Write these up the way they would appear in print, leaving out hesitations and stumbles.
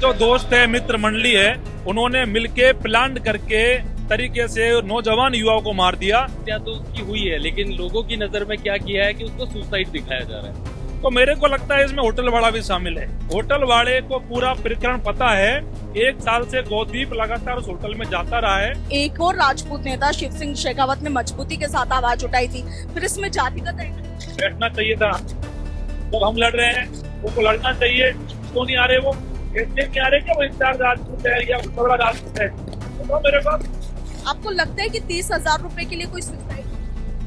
जो दोस्त है, मित्र मंडली है, उन्होंने मिलके प्लान करके तरीके से नौजवान युवाओं को मार दिया। हत्या तो उसकी हुई है, लेकिन लोगों की नजर में क्या किया है कि उसको सुसाइड दिखाया जा रहा है। तो मेरे को लगता है इसमें होटल वाला भी शामिल है। होटल वाले को पूरा प्रकरण पता है। 1 साल से गौदीप लगातार उस होटल में जाता रहा है। एक और राजपूत नेता शिव सिंह शेखावत ने मजबूती के साथ आवाज उठाई थी, फिर इसमें जातिगत बैठना चाहिए था। जब हम लड़ रहे हैं उनको लड़ना चाहिए। क्यों नहीं आ रहे वो? इसलिए नहीं आ रहे कि वो इंचार्ज राजपूत है या बड़ा राजपूत है। तो मेरे पास आपको लगता है कि 30,000 रुपए के लिए कोई सुसाइड?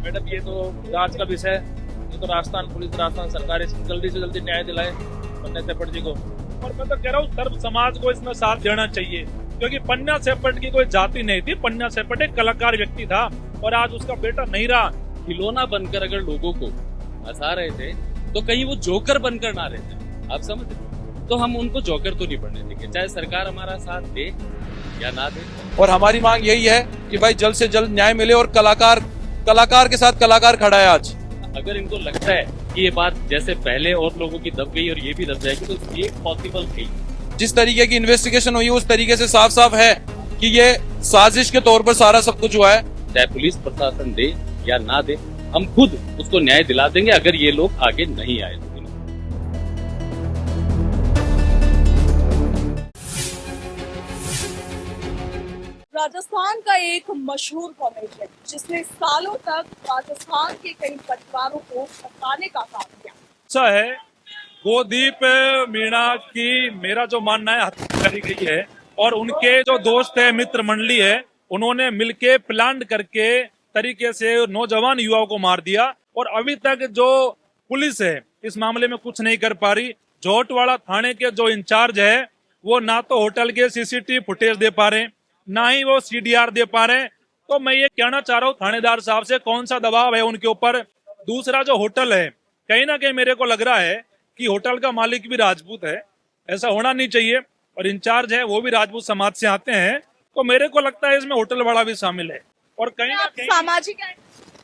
मैडम, ये तो जांच का विषय है। ये तो राजस्थान पुलिस, राजस्थान सरकार इसको जल्दी से जल्दी न्याय दिलाए पन्ना सेपट जी को। और मैं तो कह रहा हूँ सर्व समाज को इसमें साथ देना चाहिए, क्योंकि पन्ना सेपट की कोई जाति नहीं थी। पन्ना सेपट एक कलाकार व्यक्ति था और आज उसका बेटा नहीं रहा। खिलौना बनकर अगर लोगों को हंसा रहे थे तो कहीं वो जोकर बनकर ना रहे थे। आप समझ रहे? तो हम उनको जोकर तो नहीं बनने देंगे, चाहे सरकार हमारा साथ दे या ना दे। और हमारी मांग यही है कि भाई जल्द से जल्द न्याय मिले और कलाकार के साथ कलाकार खड़ा है आज। अगर इनको लगता है कि ये बात जैसे पहले और लोगों की दब गई और ये भी दब जाएगी, तो ये पॉसिबल नहीं। जिस तरीके की इन्वेस्टिगेशन हुई है उस तरीके से साफ साफ है कि ये साजिश के तौर पर सारा सब कुछ हुआ है। चाहे पुलिस प्रशासन दे या ना दे, हम खुद उसको न्याय दिला देंगे अगर ये लोग आगे नहीं आए। राजस्थान का एक मशहूर कॉमेडियन जिसने सालों तक राजस्थान के कई परिवारों को हंसाने का काम किया। अच्छा है, गोदीप मीणा की मेरा जो मानना है हत्या करी गई है और उनके जो दोस्त है, मित्र मंडली है, उन्होंने मिलके प्लान करके तरीके से नौजवान युवाओं को मार दिया। और अभी तक जो पुलिस है इस मामले में कुछ नहीं कर पा रही। जोटवाड़ा थाने के जो इंचार्ज है वो ना तो होटल के सीसीटीवी फुटेज दे पा रहे, ना ही वो सीडीआर दे पा रहे। तो मैं ये कहना चाह रहा हूँ थानेदार साहब से, कौन सा दबाव है उनके ऊपर। दूसरा जो होटल है, कहीं ना कहीं मेरे को लग रहा है कि होटल का मालिक भी राजपूत है। ऐसा होना नहीं चाहिए। और इंचार्ज है वो भी राजपूत समाज से आते हैं। तो मेरे को लगता है इसमें होटल वाला भी शामिल है। और कहीं ना कहीं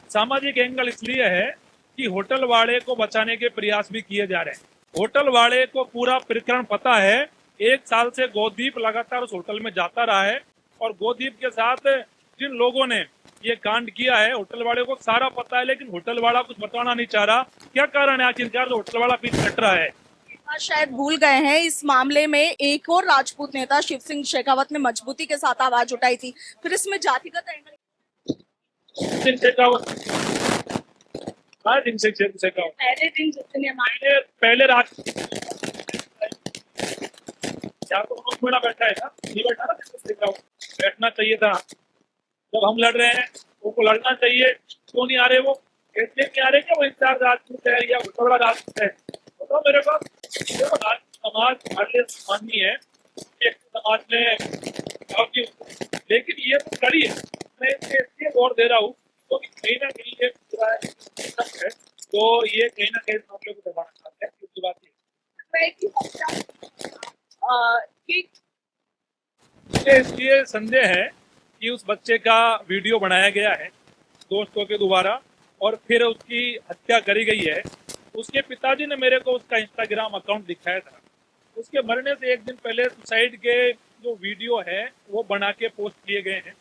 सामाजिक एंगल इसलिए है कि होटल वाले को बचाने के प्रयास भी किए जा रहे हैं। होटल वाले को पूरा प्रकरण पता है। 1 साल से गौदीप लगातार उस होटल में जाता रहा है और गौदीप के साथ जिन लोगों ने ये कांड किया है, होटल वाले को सारा पता है, लेकिन होटल वाला कुछ बताना नहीं चाह रहा। क्या कारण है आखिरकार होटल वाला पीछे हट रहा है? शायद भूल गए हैं, इस मामले में एक और राजपूत नेता शिव सिंह शेखावत ने मजबूती के साथ आवाज उठाई थी, फिर इसमें जातिगत एंगल। पहले रात क्या तो मेरा बैठा है ना, नहीं बैठा ना, बैठना चाहिए था। जब हम लड़ रहे हैं उनको लड़ना चाहिए। क्यों नहीं आ रहे वो? इसलिए नहीं आ रहे कि वो इंचार्ज राजपूत है या बड़ा राजपूत है। तो मेरे पास समाज हमारे लिए माननीय है, एक समाज में, लेकिन ये तो कड़ी है। मैं इसलिए गौर दे रहा हूँ क्योंकि कहीं ना कहीं ये पूरा है, तो ये कहीं ना कहीं मामले को दबाना चाहते हैं। उसकी बात ये संदेह है कि उस बच्चे का वीडियो बनाया गया है दोस्तों के द्वारा और फिर उसकी हत्या करी गई है। उसके पिताजी ने मेरे को उसका इंस्टाग्राम अकाउंट दिखाया था। उसके मरने से 1 दिन पहले सुसाइड के जो वीडियो है वो बना के पोस्ट किए गए हैं।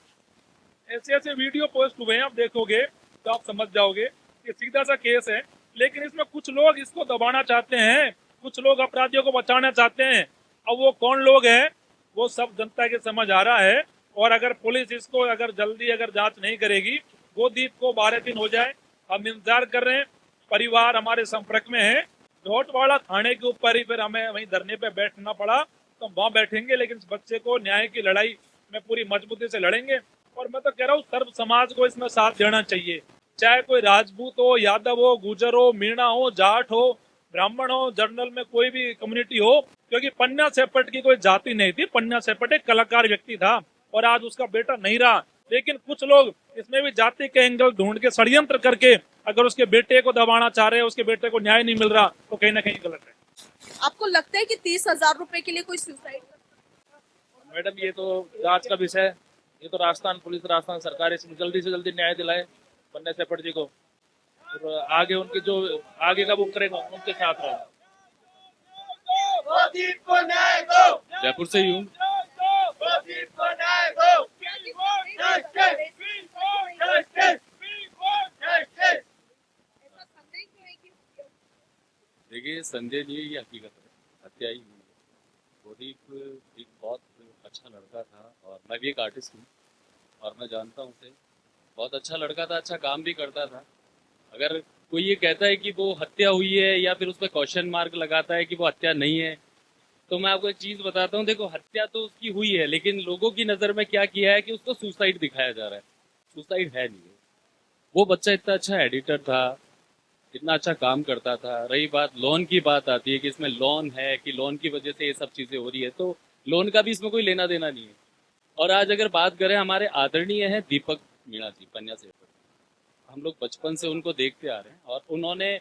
ऐसे ऐसे वीडियो पोस्ट हुए हैं, आप देखोगे तो आप समझ जाओगे कि सीधा सा केस है। लेकिन इसमें कुछ लोग इसको दबाना चाहते हैं, कुछ लोग अपराधियों को बचाना चाहते हैं। अब वो कौन लोग हैं वो सब जनता के समझ आ रहा है। और अगर पुलिस इसको जल्दी जांच नहीं करेगी, गोदीप को 12 दिन हो जाए, हम इंतजार कर रहे हैं। परिवार हमारे संपर्क में है। जोटवाड़ा थाने के ऊपर ही फिर हमें वहीं धरने पे बैठना पड़ा तो हम वहां बैठेंगे, लेकिन इस बच्चे को न्याय की लड़ाई में पूरी मजबूती से लड़ेंगे। और मैं तो कह रहा हूँ सर्व समाज को इसमें साथ देना चाहिए, चाहे कोई राजपूत हो, यादव हो, गुर्जर हो, मीणा हो, जाट हो, ब्राह्मण हो, जनरल में कोई भी कम्युनिटी हो। क्योंकि पन्ना सेपट की कोई जाति नहीं थी। पन्ना सेपट एक कलाकार व्यक्ति था और आज उसका बेटा नहीं रहा। लेकिन कुछ लोग इसमें भी जाति के एंगल ढूंढ के षड्यंत्र करके अगर उसके बेटे को दबाना चाह रहे हैं, उसके बेटे को न्याय नहीं मिल रहा, तो कहीं ना कहीं गलत है। आपको लगता है कि 30,000 रुपए के लिए कोई सुसाइड? मैडम, ये तो जांच का विषय है। ये तो राजस्थान पुलिस, राजस्थान सरकार इसको जल्दी से जल्दी न्याय दिलाए पन्ना सेपट जी को। और आगे उनके जो आगे का वो करेगा उनके साथ रहेगा। जयपुर से ही हूँ। देखिए, संदेह नहीं है, ये हकीकत है, हत्या ही हुई है। प्रदीप एक बहुत अच्छा लड़का था और मैं भी एक आर्टिस्ट हूँ और मैं जानता हूँ उसे। बहुत अच्छा लड़का था, अच्छा काम भी करता था। अगर कोई ये कहता है कि वो हत्या हुई है या फिर उस पर क्वेश्चन मार्क लगाता है कि वो हत्या नहीं है, तो मैं आपको एक चीज़ बताता हूँ। देखो, हत्या तो उसकी हुई है, लेकिन लोगों की नज़र में क्या किया है कि उसको सुसाइड दिखाया जा रहा है। सुसाइड है नहीं। वो बच्चा इतना अच्छा एडिटर था, इतना अच्छा काम करता था। रही बात लोन की, बात आती है कि इसमें लोन है, कि लोन की वजह से ये सब चीज़ें हो रही है, तो लोन का भी इसमें कोई लेना देना नहीं है। और आज अगर बात करें, हमारे आदरणीय है दीपक मीणा जी, पन्या से हम लोग बचपन से उनको देखते आ रहे हैं और उन्होंने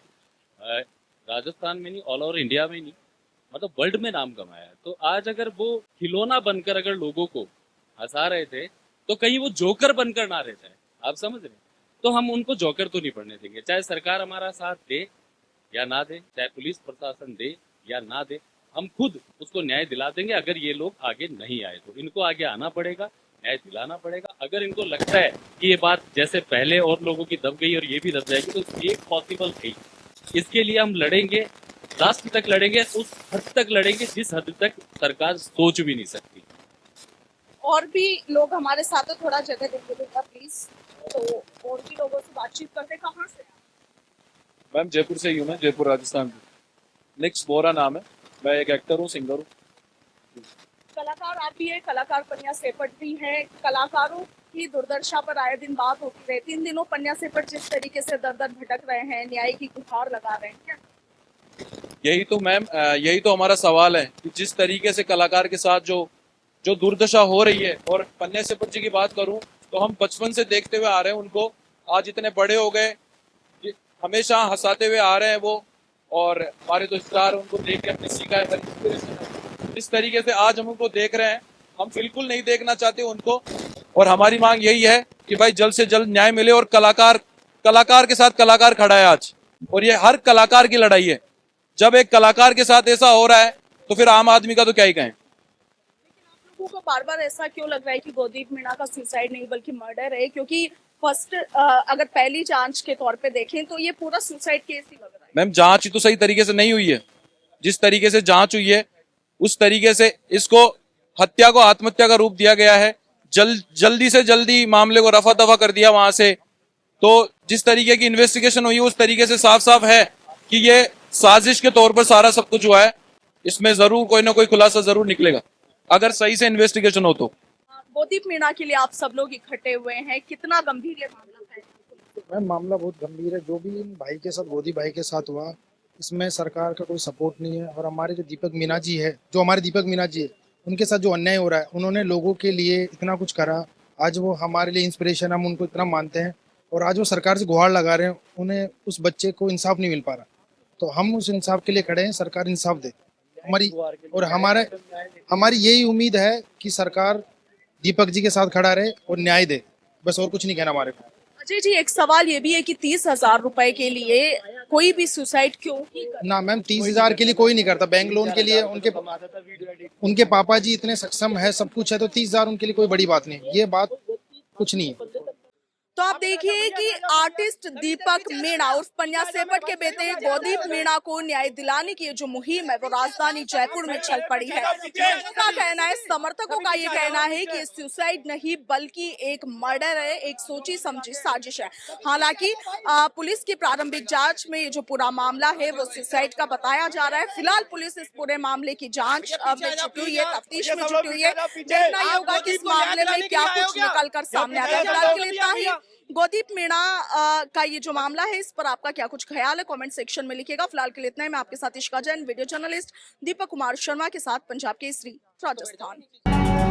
राजस्थान में नहीं, ऑल ओवर इंडिया में नहीं, मतलब वर्ल्ड में नाम कमाया है। तो आज अगर वो खिलौना बनकर अगर लोगों को हंसा रहे थे, तो कहीं वो जोकर बनकर ना रह जाए। आप समझ रहे हैं? तो हम उनको जोकर तो नहीं बनने देंगे, चाहे सरकार हमारा साथ दे या ना दे, चाहे पुलिस प्रशासन दे या ना दे, हम खुद उसको न्याय दिला देंगे। अगर ये लोग आगे नहीं आए तो इनको आगे आना पड़ेगा, न्याय दिलाना पड़ेगा। अगर इनको लगता है कि ये बात जैसे पहले और लोगों की दब गई और ये भी दब जाएगी, तो ये पॉसिबल नहीं। इसके लिए हम लड़ेंगे, लास्ट तक लड़ेंगे, उस हद तक लड़ेंगे जिस हद तक सरकार सोच भी नहीं सकती। और भी लोग हमारे साथ हैं, थोड़ा जगह देंगे बेटा प्लीज। तो और भी लोगों से बातचीत करते, कहाँ से हैं? मैम जयपुर से ही हूँ मैं, जयपुर राजस्थान से। निक्स बोरा नाम है, मैं एक एक्टर हूँ, सिंगर हूँ। कलाकार आप भी है, कलाकार पन्या सेपट भी है। कलाकारों की दुर्दशा पर आए दिन बात होती रहती। इन दिनों पन्या सेपट जिस तरीके से दर दर भटक रहे हैं, न्याय की गुहार लगा रहे हैं, क्या? यही तो मैम, यही तो हमारा सवाल है कि जिस तरीके से कलाकार के साथ जो जो दुर्दशा हो रही है, और पन्या सेपट जी की बात करूं तो हम बचपन से देखते हुए आ रहे हैं उनको, आज इतने बड़े हो गए, हमेशा हंसाते हुए आ रहे हैं वो, और हमारे तो स्टार उनको देख के अपने सीखा है। इस तरीके से आज हम उनको देख रहे हैं, हम बिल्कुल नहीं देखना चाहते उनको। और हमारी मांग यही है कि भाई जल्द से जल्द न्याय मिले, और कलाकार के साथ कलाकार खड़ा है आज, और ये हर कलाकार की लड़ाई है। जब एक कलाकार के साथ ऐसा हो रहा है तो फिर आम आदमी का तो क्या ही कहें। लोगों को बार बार ऐसा क्यों लग रहा है कि गोदीप मीणा का सुसाइड नहीं बल्कि मर्डर है? क्योंकि फर्स्ट अगर पहली जांच के तौर पे देखें तो ये पूरा सुसाइड केस ही लग रहा है। मैम जांच ही तो सही तरीके से नहीं हुई है। जिस तरीके से जांच हुई है उस तरीके से इसको हत्या को आत्महत्या का रूप दिया गया है। जल्दी से जल्दी मामले को रफा दफा कर दिया वहां से। तो जिस तरीके की इन्वेस्टिगेशन हुई उस तरीके से साफ साफ है कि ये साजिश के तौर पर सारा सब कुछ हुआ है। इसमें जरूर कोई ना कोई खुलासा जरूर निकलेगा अगर सही से इन्वेस्टिगेशन हो तो। गोदीप मीणा के लिए आप सब लोग इकट्ठे हुए हैं, कितना गंभीर ये मामला है? मैम मामला बहुत गंभीर है। जो भी इन भाई के साथ, गोदी भाई के साथ हुआ, इसमें सरकार का कोई सपोर्ट नहीं है। और हमारे जो दीपक मीणा जी है, उनके साथ जो अन्याय हो रहा है, उन्होंने लोगों के लिए इतना कुछ करा। आज वो हमारे लिए इंस्पिरेशन, हम उनको इतना मानते हैं। और आज वो सरकार से गुहार लगा रहे हैं, उन्हें उस बच्चे को इंसाफ नहीं मिल पा रहा। तो हम उस इंसाफ के लिए खड़े हैं, सरकार इंसाफ दे हमारी। और हमारी यही उम्मीद है कि सरकार दीपक जी के साथ खड़ा रहे और न्याय दे। बस और कुछ नहीं कहना हमारे को। अजय जी, एक सवाल ये भी है कि 30,000 रुपए के लिए कोई भी सुसाइड क्यों ही करे? ना मैम, 30,000 के लिए कोई नहीं करता। बैंक लोन के लिए उनके पापा जी इतने सक्षम है, सब कुछ है, तो 30,000 उनके लिए कोई बड़ी बात नहीं। ये बात कुछ नहीं है। तो आप देखिए कि आर्टिस्ट दीपक मीणा उर्फ पन्या सेपट के बेटे गोदीप मीणा को न्याय दिलाने की जो मुहिम है वो राजधानी जयपुर में चल पड़ी है। लोगों का कहना है, समर्थकों का ये कहना है कि सुसाइड नहीं बल्कि एक मर्डर है, एक सोची समझी साजिश है। हालांकि पुलिस की प्रारंभिक जांच में ये जो पूरा मामला है वो सुसाइड का बताया जा रहा है। फिलहाल पुलिस इस पूरे मामले की जांच में जुटी हुई है, तफ्तीश में जुटी हुई है। देखना ये होगा कि इस मामले में क्या कुछ निकल कर सामने आता है। फिलहाल के लिए इतना ही। गोदीप मीणा का ये जो मामला है इस पर आपका क्या कुछ ख्याल है, कमेंट सेक्शन में लिखिएगा। फिलहाल के लिए इतना ही। मैं आपके साथ इश्का जैन, वीडियो जर्नलिस्ट दीपक कुमार शर्मा के साथ, पंजाब केसरी, राजस्थान।